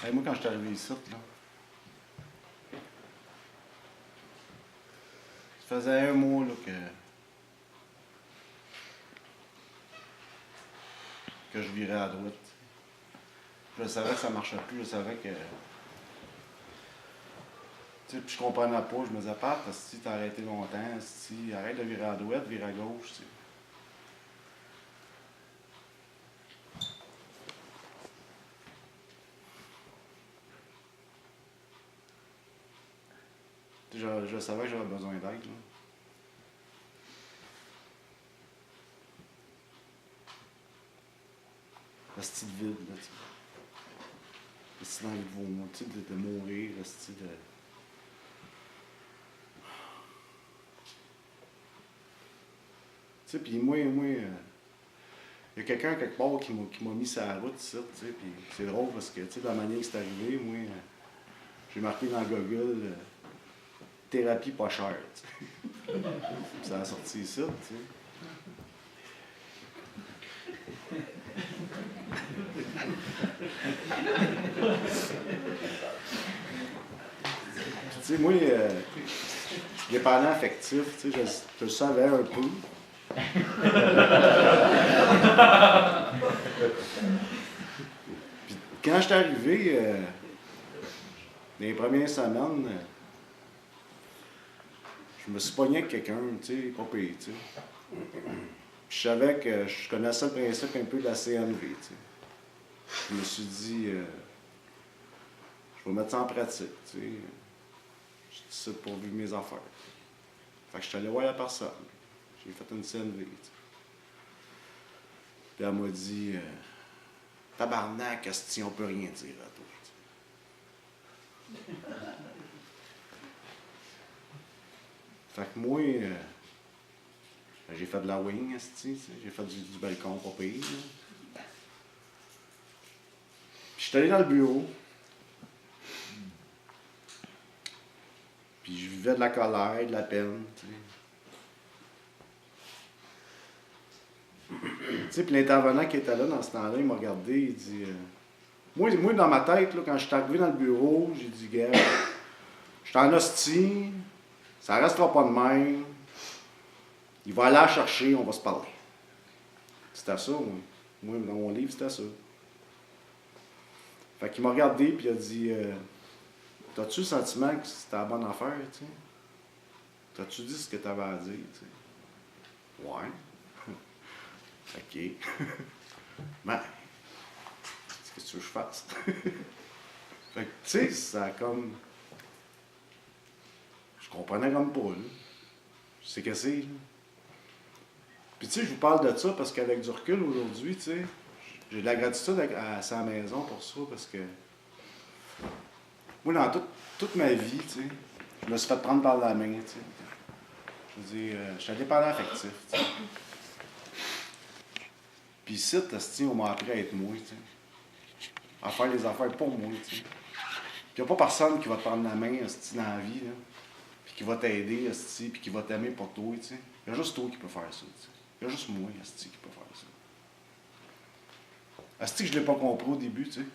Hey, moi, quand je suis arrivé ici, là, ça faisait un mois là, que je virais à droite. Je savais que ça marchait plus, je savais que. Tu sais, puis je comprenais pas, je me disais, Pat, si t'as arrêté longtemps, si arrête de virer à droite, vire à gauche, tu sais. Je savais que j'avais besoin d'aide, là. Le style vide, là, tu sais. Le style d'envie de vomir, tu sais, de mourir, le style de. Tu sais, puis moi, il y a quelqu'un quelque part qui m'a mis sur la route, ça, tu sais, puis c'est drôle parce que, tu sais, de la manière que c'est arrivé, moi, j'ai marqué dans Google thérapie pas chère, tu sais. Ça a sorti ça, tu sais. Tu sais, moi, dépendant affectif, tu sais, je le savais un peu. Puis quand j'étais arrivé, dans les premières semaines, je me suis pogné avec quelqu'un, tu sais, pas payé, tu sais. Puis je savais que je connaissais le principe un peu de la CNV, tu sais. Je me suis dit, je vais mettre ça en pratique, tu sais. Je suis ici pour vivre mes affaires. Fait que je suis allé voir la personne. J'ai fait une CNV, tu sais. Puis elle m'a dit, tabarnak, asti, on peut rien dire à toi. Tu sais. Fait que moi, j'ai fait de la wing, asti, tu sais. J'ai fait du balcon, pas pire, là. Puis je suis allé dans le bureau. Puis je vivais de la colère, de la peine, tu sais. Tu sais, puis l'intervenant qui était là dans ce temps-là, il m'a regardé, il dit... moi, dans ma tête, là, quand je suis arrivé dans le bureau, j'ai dit, gars, je suis en hostie, ça restera pas de même. Il va aller la chercher, on va se parler. C'était ça, moi. Moi, dans mon livre, c'était ça. Fait qu'il m'a regardé, puis il a dit, t'as-tu le sentiment que c'était la bonne affaire, tu sais? T'as-tu dit ce que t'avais à dire, tu sais? Ouais. OK. Ben, qu'est-ce que tu veux que je fasse? Fait que, tu sais, ça a comme. Je comprenais comme pas, là. Je sais que c'est, là. Puis, tu sais, je vous parle de ça parce qu'avec du recul aujourd'hui, tu sais, j'ai de la gratitude à sa maison pour ça parce que. Moi, dans toute ma vie, tu sais, je me suis fait prendre par la main, tu sais. Je veux dire, je suis indépendant affectif, tu sais. Puis ici, on m'a appris à être moi, tu sais. À faire les affaires pour moi, tu sais. Puis il n'y a pas personne qui va te prendre la main, dans la vie, là. Puis qui va t'aider, puis qui va t'aimer pour toi, tu sais. Il y a juste toi qui peux faire ça, tu sais. Il y a juste moi, qui peut faire ça. Que je ne l'ai pas compris au début, tu sais.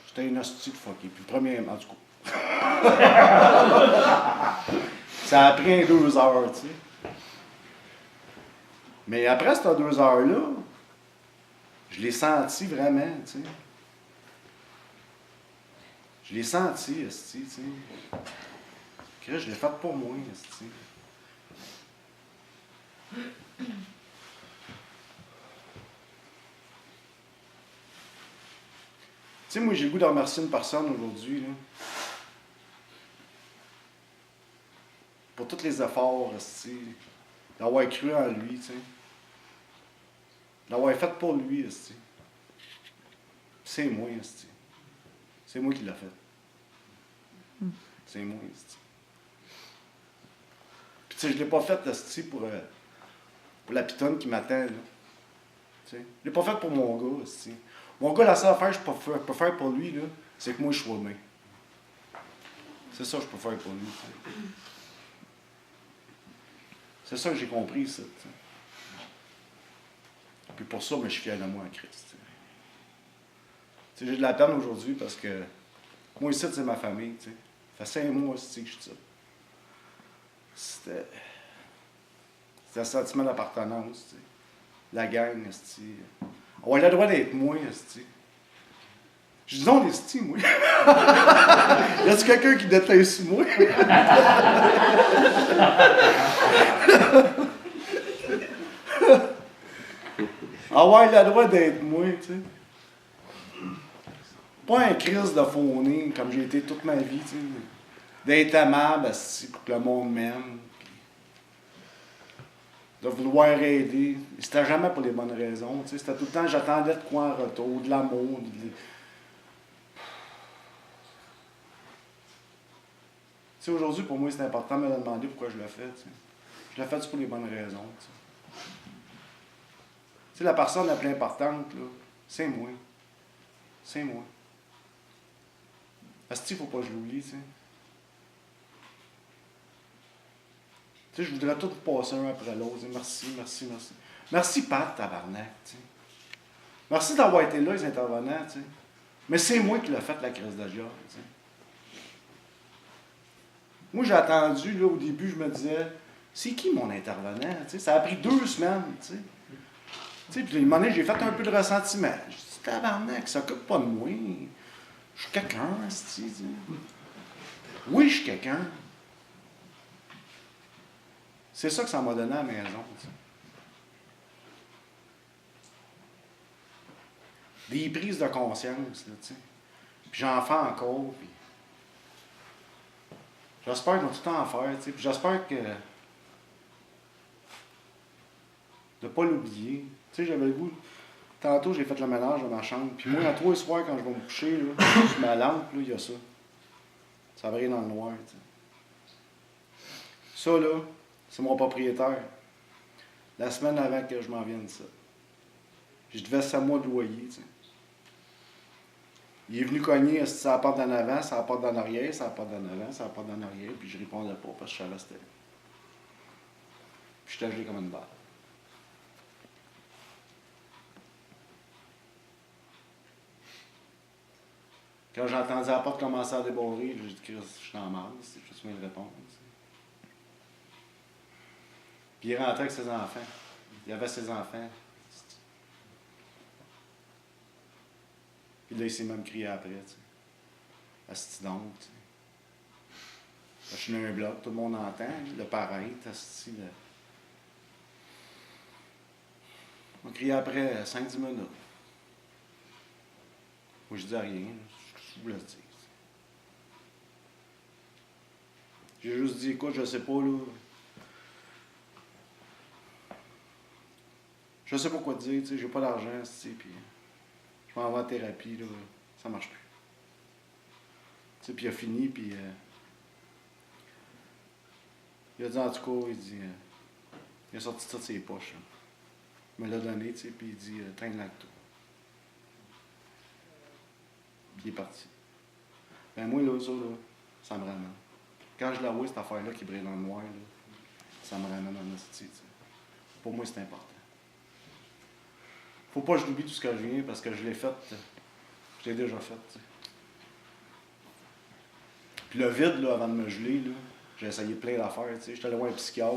J'étais une hostie de fucké. Puis le premier, en tout cas. Ça a pris 2 heures, tu sais. Mais après ces 2 heures-là, je l'ai senti vraiment, tu sais. Je l'ai senti, esti, tu sais. Que je l'ai fait pour moi, esti. Tu sais, moi, j'ai le goût de remercier une personne aujourd'hui, là. Pour tous les efforts, esti. D'avoir cru en lui, tu sais. D'avoir fait pour lui, esti. C'est moi, esti. C'est moi qui l'ai fait. C'est moi, esti. Puis, tu sais, je l'ai pas fait, esti, pour la pitonne qui m'attend, là. Tu sais. Je l'ai pas fait pour mon gars, esti. Mon gars, la seule affaire que je peux faire pour lui, là, c'est que moi, je sois bien. C'est ça que je peux faire pour lui, tu sais. C'est ça que j'ai compris, ça, tu sais. Puis pour ça, je suis fier de moi en Christ, tu sais. sais, j'ai de la peine aujourd'hui parce que moi, ici, c'est ma famille, tu sais. Ça fait 5 mois aussi que je suis ça. C'était un sentiment d'appartenance, tu sais. La gang, esti. On a le droit d'être moi, esti. Je dis donc, esti, moi. Y a-tu quelqu'un qui déteste moi? Ah ouais, il a le droit d'être moi, tu sais. Pas un crise de fauné comme j'ai été toute ma vie, tu sais. D'être aimable, esti, pour que le monde m'aime. De vouloir aider. C'était jamais pour les bonnes raisons, tu sais. C'était tout le temps, j'attendais de quoi en retour, de l'amour. Tu sais, aujourd'hui, pour moi, c'est important de me demander pourquoi je le fais, tu sais. Je le fais pour les bonnes raisons, tu sais. Tu sais, la personne la plus importante, là, c'est moi. C'est moi. Parce qu'il ne faut pas que je l'oublie, tu sais. Tu sais, je voudrais tout passer un après l'autre. Merci, merci, merci. Merci, Pat, tabarnak, tu sais. Merci d'avoir été là, les intervenants, tu sais. Mais c'est moi qui l'ai fait, la crise de job, tu sais. Moi, j'ai attendu, là, au début, je me disais, c'est qui mon intervenant, tu sais. Ça a pris 2 semaines, tu sais. Tu sais, puis à un moment donné, j'ai fait un peu de ressentiment. Je dis, tabarnak, ça s'occupe pas de moi. Je suis quelqu'un, esti, tu sais. Oui, je suis quelqu'un. C'est ça que ça m'a donné à la maison, tu sais. Des prises de conscience, là, tu sais. Puis j'en fais encore, puis j'espère qu'ils vont tout le temps en faire, tu sais. Puis j'espère que de ne pas l'oublier. Tu sais, j'avais le goût. Tantôt, j'ai fait le ménage dans ma chambre. Puis moi, à 3 soirs, quand je vais me coucher, là, sur ma lampe, là, il y a ça. Ça brille dans le noir, tu sais. Ça, là, c'est mon propriétaire. La semaine avant que je m'en vienne, ça. Je devais 7 mois de loyer, tu sais. Il est venu cogner, ça la porte d'en avant, ça la porte d'en arrière, ça la porte d'en avant, ça la porte d'en arrière, puis je répondais pas parce que je savais que c'était là. Puis j'étais gelé comme une balle. Quand j'ai entendu la porte commencer à déborder, j'ai dit que je suis en marre, c'est juste une réponse. Puis il rentrait avec ses enfants. Il avait ses enfants. Puis là, il s'est même crié après, tu sais. Asti donc, tu sais. Je suis dans un bloc, tout le monde entend, le pareil, asti, le... On criait après 5-10 minutes. Moi, je dis rien, je vous le dis. J'ai juste dit, écoute, je sais pas, là. Je sais pas quoi te dire, tu sais, j'ai pas d'argent, tu sais, puis je m'en vais en thérapie, là, ça marche plus. Tu sais, puis il a fini, puis il a dit, en tout cas, il a sorti ça de ses poches, là. Il me l'a donné, tu sais, puis il dit, traîne l'acte. Puis il est parti. Ben moi, là, ça me ramène. Quand je l'avoue, cette affaire-là qui brille dans le noir, là, ça me ramène en esti, tu sais. Pour moi, c'est important. Faut pas que je l'oublie tout ce que je viens parce que je l'ai fait. Je l'ai déjà fait, tu sais. Puis le vide, là, avant de me geler, là, j'ai essayé plein d'affaires, tu sais. J'étais allé voir un psychiatre.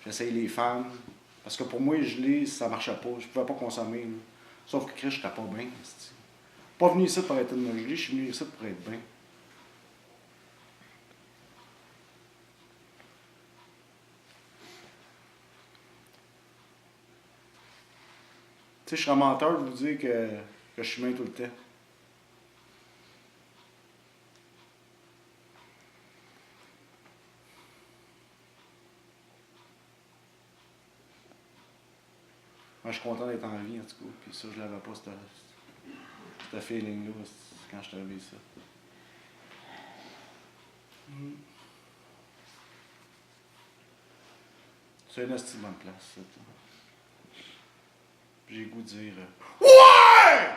J'ai essayé les femmes. Parce que pour moi, geler, ça marchait pas. Je pouvais pas consommer, là. Sauf que Chris, j'étais pas bien, esti. Pas venu ici pour arrêter de me geler, je suis venu ici pour être bien. Tu sais, je serais menteur de vous dire que je suis bien tout le temps. Moi, je suis content d'être en vie, en tout cas. Puis ça, je l'avais pas, ce feeling-là, quand je suis arrivé ici. C'est une hostie de bonne place, ça. J'ai le goût de dire... Ouais!